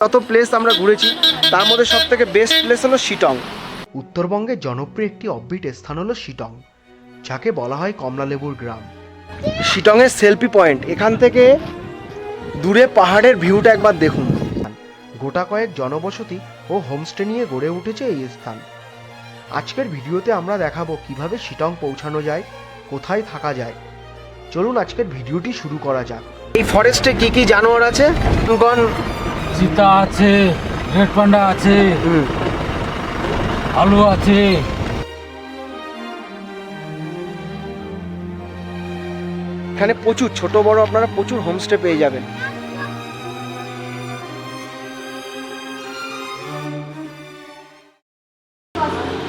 যত প্লেস আমরা ঘুরেছি তার মধ্যে সবথেকে বেস্ট প্লেস হলো শিটং। উত্তরবঙ্গের জনপ্রিয় একটি অফবিট স্থান হলো শিটং, যাকে বলা হয় কমলালেবুর গ্রাম। শিটংয়ের সেলফি পয়েন্ট, এখান থেকে দূরে পাহাড়ের ভিউটা একবার দেখুন। গোটা কয়েক জনবসতি ও হোমস্টে নিয়ে গড়ে উঠেছে এই স্থান। আজকের ভিডিওতে আমরা দেখাবো কিভাবে শিটং পৌঁছানো যায়, কোথায় থাকা যায়। চলুন আজকের ভিডিওটি শুরু করা যাক। এই ফরেস্টে কি কি জানোয়ার আছে? চিতা আছে, রেড পান্ডা আছে, আলু আছে। এখানে প্রচুর ছোট বড় আপনারা প্রচুর হোমস্টে পেয়ে যাবেন।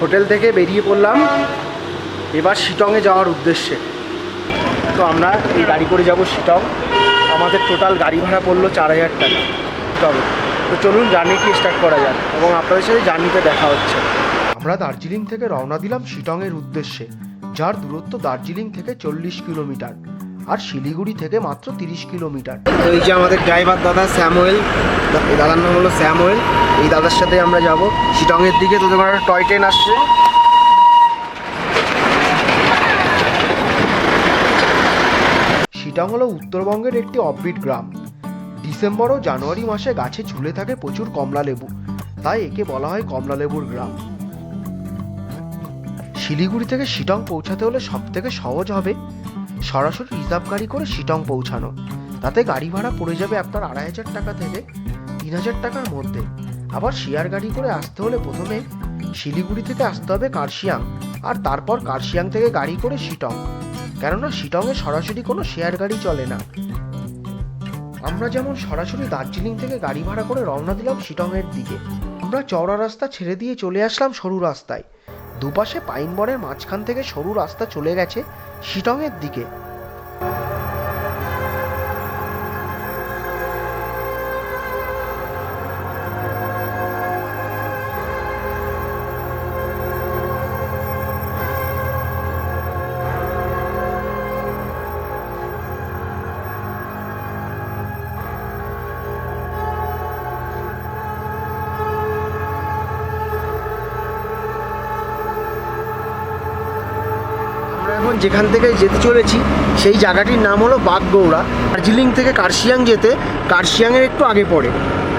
হোটেল থেকে বেরিয়ে পড়লাম এবার শিটংয়ে যাওয়ার উদ্দেশ্যে। তো আমরা এই গাড়ি করে যাব শিটং। আমাদের টোটাল গাড়ি ভাড়া পড়লো 4000 টাকা। তবে তো চলুন জার্নিটি স্টার্ট করা যাক এবং আপনাদের সাথে জার্নিতে দেখা হচ্ছে। আমরা দার্জিলিং থেকে রওনা দিলাম শিটংয়ের উদ্দেশ্যে, যার দূরত্ব দার্জিলিং থেকে 40 কিলোমিটার আর শিলিগুড়ি থেকে মাত্র 30 কিলোমিটার। তো এই যে আমাদের ড্রাইভার দাদা স্যামুয়েল, এই দাদার নাম হলো স্যামুয়েল। এই দাদার সাথে আমরা যাব শিটংয়ের দিকে। তো তোমার টয় ট্রেন আসছে। শিটং হলো উত্তরবঙ্গের একটি অফবিট গ্রাম। ডিসেম্বর ও জানুয়ারি মাসে গাছে ঝুলে থাকে প্রচুর কমলা লেবু, তাই একে বলা হয় কমলালেবুর গ্রাম। শিলিগুড়ি থেকে শিটং পৌঁছাতে হলে সব থেকে সহজ হবে সরাসরি রিজার্ভ গাড়ি করে শিটং পৌঁছানো। তাতে গাড়ি ভাড়া পড়ে যাবে আপনার 2500 টাকা থেকে 3000 টাকার মধ্যে। আবার শেয়ার গাড়ি করে আসতে হলে প্রথমে শিলিগুড়ি থেকে আসতে হবে কার্শিয়াং, আর তারপর কার্শিয়াং থেকে গাড়ি করে শিটং, কেননা শিটংয়ে সরাসরি কোনো শেয়ার গাড়ি চলে না। আমরা যেমন সরাসরি দার্জিলিং থেকে গাড়ি ভাড়া করে রওনা দিলাম শিটংয়ের দিকে। আমরা চওড়া রাস্তা ছেড়ে দিয়ে চলে আসলাম সরু রাস্তায়। দুপাশে পাইন বনের মাঝখান থেকে সরু রাস্তা চলে গেছে শিটংয়ের দিকে। এখন যেখান থেকে যেতে চলেছি সেই জায়গাটির নাম হলো বাগগৌড়া। দার্জিলিং থেকে কার্শিয়াং যেতে কার্শিয়াংয়ের একটু আগে পড়ে।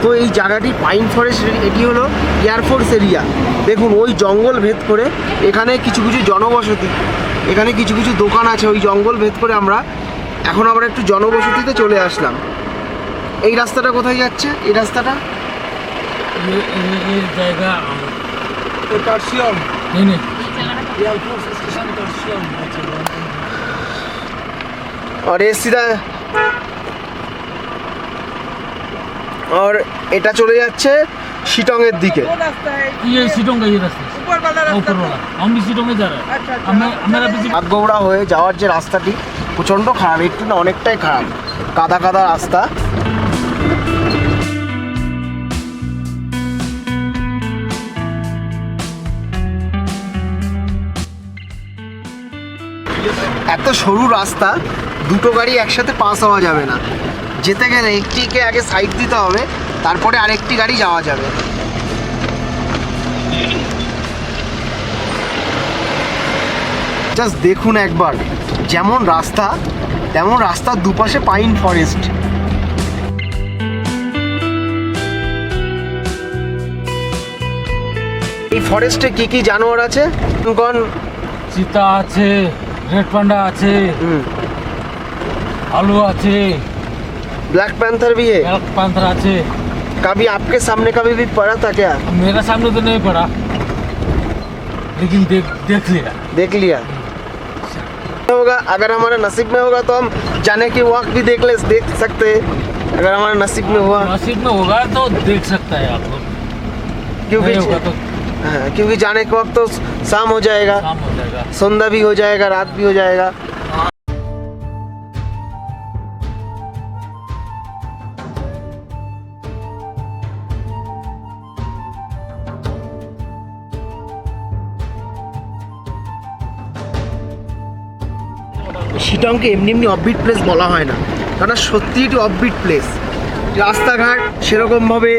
তো এই জায়গাটি পাইন ফরেস্ট, এটি হলো এয়ারফোর্স এরিয়া। দেখুন ওই জঙ্গল ভেদ করে এখানে কিছু কিছু জনবসতি, এখানে কিছু কিছু দোকান আছে। ওই জঙ্গল ভেদ করে আমরা এখন আবার একটু জনবসতিতে চলে আসলাম। এই রাস্তাটা কোথায় যাচ্ছে? এই রাস্তাটা এর জায়গা কার্শিয়াং। और ये सीधा और এটা চলে যাচ্ছে শিটং এর দিকে। ये शिटोंग का ये रास्ता ऊपर वाला हम भी शिटोंग में जा रहे हैं। हमारा বাগগৌড়া হয়ে যাওয়ার যে রাস্তাটি প্রচণ্ড খারাপ, একটু না অনেকটাই খারাপ, কাদা কাদা রাস্তা। এত সরু রাস্তা, দুটো গাড়ি একসাথে পাস হওয়া যাবে না। যেতে গেলে একটিকে আগে সাইড দিতে হবে, তারপরে আরেকটি গাড়ি যাওয়া যাবে। জাস্ট দেখুন একবার, যেমন রাস্তা তেমন রাস্তার দুপাশে পাইন ফরেস্ট। এই ফরেস্টে কি কি জানোয়ার আছে? কোন? চিতা আছে, রেড পান্ডা আছে, आलू আছে, ब्लैक पैंथर भी है। ब्लैक पैंथर আছে। कभी आपके सामने कभी भी पड़ा था क्या? मेरा सामने तो नहीं पड़ा, लेकिन देख लिया। होगा अगर हमारे नसीब में होगा तो हम जाने की वक्त भी देख सकते हैं। अगर हमारे नसीब में हुआ, नसीब में होगा तो देख सकता है आप। क्योंकि होगा तो हाँ, क्योंकि जाने के वक्त तो शाम हो जाएगा, संध्या भी हो जाएगा, रात भी हो जाएगा। শিটংকে এমনি এমনি অফবিট প্লেস বলা হয় না, কারণ সত্যি এটি অফবিট প্লেস। রাস্তাঘাট সেরকমভাবে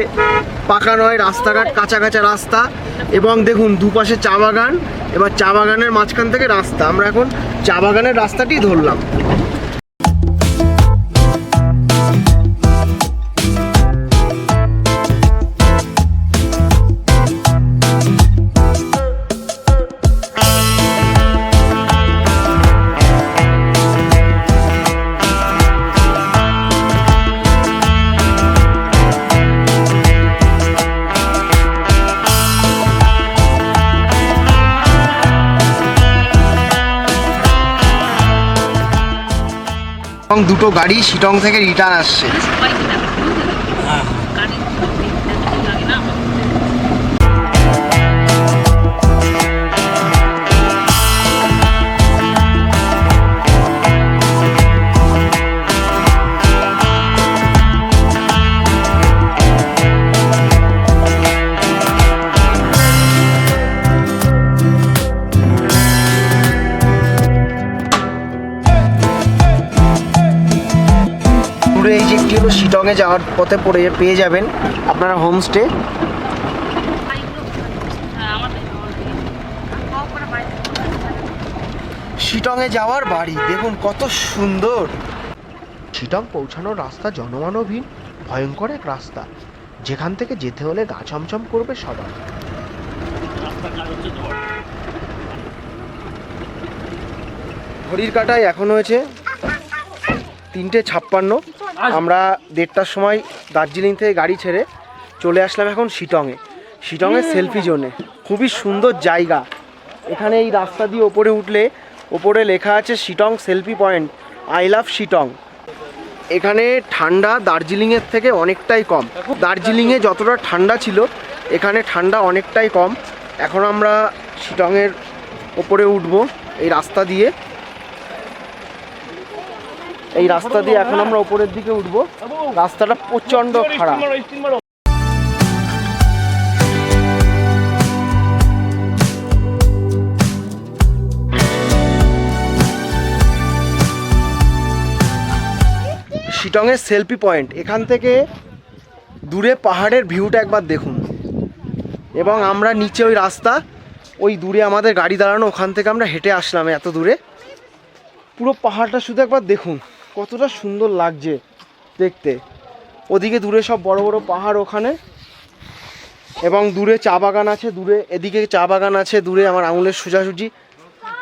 পাকা নয়, রাস্তাঘাট কাঁচা কাঁচা রাস্তা, এবং দেখুন দুপাশে চা বাগান। এবার চা বাগানের মাঝখান থেকে রাস্তা, আমরা এখন চা বাগানের রাস্তাটি ধরলাম। এবং দুটো গাড়ি শিটং থেকে রিটার্ন আসছে। এই যে একটি হলো শিটংয়ে যাওয়ার পথে পেয়ে যাবেন আপনারা হোমস্টে। শিটংয়ে যাওয়ার বাড়ি দেখুন কত সুন্দর। শিটং পৌঁছানোর রাস্তা জনমানবহীন ভয়ঙ্কর এক রাস্তা, যেখান থেকে যেতে হলে গা ছমছম করবে সবার। ঘড়ির কাঁটায় এখন হয়েছে 3:56। আমরা 1:30টার সময় দার্জিলিং থেকে গাড়ি ছেড়ে চলে আসলাম এখন শিটংয়ে। শিটংয়ের সেলফি জোনে খুবই সুন্দর জায়গা। এখানে এই রাস্তা দিয়ে ওপরে উঠলে ওপরে লেখা আছে Sittong selfie point, I love Sittong. এখানে ঠান্ডা দার্জিলিংয়ের থেকে অনেকটাই কম। দার্জিলিংয়ে যতটা ঠান্ডা ছিল এখানে ঠান্ডা অনেকটাই কম। এখন আমরা শিটংয়ের ওপরে উঠবো এই রাস্তা দিয়ে। এই রাস্তা দিয়ে এখন আমরা উপরের দিকে উঠবো। রাস্তাটা প্রচন্ড খারাপ। শিটংয়ের সেলফি পয়েন্ট, এখান থেকে দূরে পাহাড়ের ভিউটা একবার দেখুন। এবং আমরা নিচে ওই রাস্তা, ওই দূরে আমাদের গাড়ি দাঁড়ানো, ওখান থেকে আমরা হেঁটে আসলাম এত দূরে। পুরো পাহাড়টা শুধু একবার দেখুন কতটা সুন্দর লাগছে দেখতে। ওদিকে দূরে সব বড় বড় পাহাড় ওখানে, এবং দূরে চা বাগান আছে। দূরে এদিকে চা বাগান আছে, দূরে আমার আঙুলের সোজাসুজি।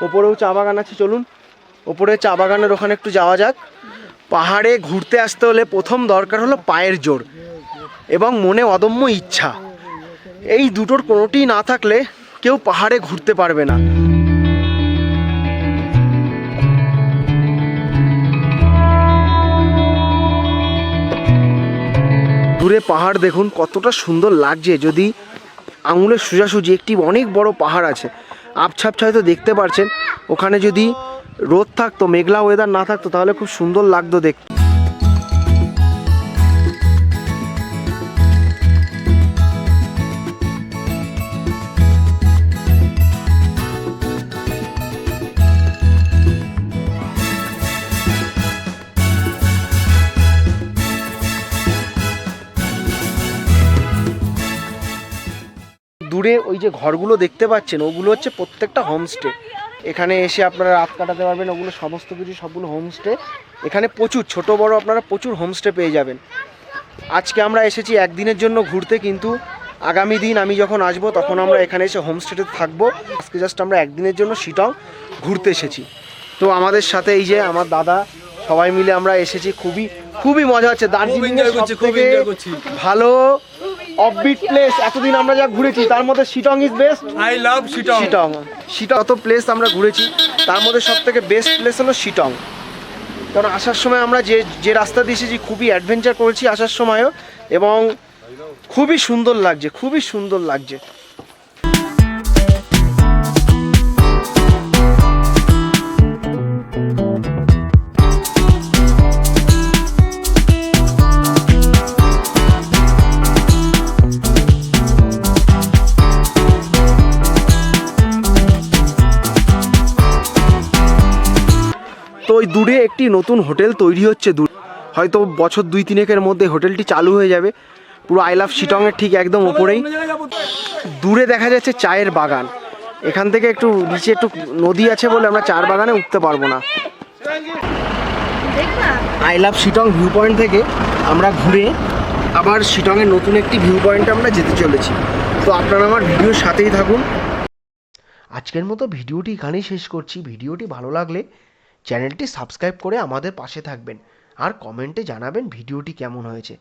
ওপরেও চা বাগান আছে, চলুন ওপরে চা বাগানের ওখানে একটু যাওয়া যাক। পাহাড়ে ঘুরতে আসতে হলে প্রথম দরকার হলো পায়ের জোর এবং মনে অদম্য ইচ্ছা। এই দুটোর কোনোটি না থাকলে কেউ পাহাড়ে ঘুরতে পারবে না। দূরে পাহাড় দেখুন কতটা সুন্দর লাগছে। যদি আঙুলের সোজাসুজি একটি অনেক বড় পাহাড় আছে, আবছাবছা হয়তো দেখতে পারছেন। ওখানে যদি রোদ থাকতো, মেঘলা ওয়েদার না থাকতো, তাহলে খুব সুন্দর লাগতো দেখতে। দূরে ওই যে ঘরগুলো দেখতে পাচ্ছেন, ওগুলো হচ্ছে প্রত্যেকটা হোমস্টে। এখানে এসে আপনারা রাত কাটাতে পারবেন। ওগুলো সমস্ত কিছু সবগুলো হোমস্টে। এখানে প্রচুর ছোট বড় আপনারা প্রচুর হোমস্টে পেয়ে যাবেন। আজকে আমরা এসেছি একদিনের জন্য ঘুরতে, কিন্তু আগামী দিন আমি যখন আসবো তখন আমরা এখানে এসে হোমস্টেতে থাকবো। আজকে জাস্ট আমরা একদিনের জন্য শিটং ঘুরতে এসেছি। তো আমাদের সাথে এই যে আমার দাদা, সবাই মিলে আমরা এসেছি। খুবই মজা হচ্ছে। দার্জিলিংয়ের সবথেকে ভালো অফবিট প্লেস এতদিন আমরা যা ঘুরেছি তার মধ্যে Sittong is best. I love Sittong. Sittong অত প্লেস আমরা ঘুরেছি, তার মধ্যে সবথেকে বেস্ট প্লেস হলো শিটং। কারণ আসার সময় আমরা যে রাস্তা দিয়ে এসেছি খুবই অ্যাডভেঞ্চার করেছি আসার সময়ও, এবং খুবই সুন্দর লাগছে। তো ওই দূরে একটি নতুন হোটেল তৈরি হচ্ছে। হয়তো বছর 2-3 মধ্যে হোটেলটি চালু হয়ে যাবে। পুরো আই লাভ শিটংয়ের ঠিক একদম ওপরেই দূরে দেখা যাচ্ছে চায়ের বাগান। এখান থেকে একটু নিচে একটু নদী আছে বলে আমরা চায়ের বাগানে উঠতে পারবো না। I love Sittong view point থেকে আমরা ঘুরে আবার শিটংয়ের নতুন একটি ভিউ পয়েন্টে আমরা যেতে চলেছি। তো আপনারা আমার ভিডিওর সাথেই থাকুন। আজকের মতো ভিডিওটি এখানেই শেষ করছি। ভিডিওটি ভালো লাগলে চ্যানেলটি সাবস্ক্রাইব করে আমাদের পাশে থাকবেন আর কমেন্টে জানাবেন ভিডিওটি কেমন হয়েছে।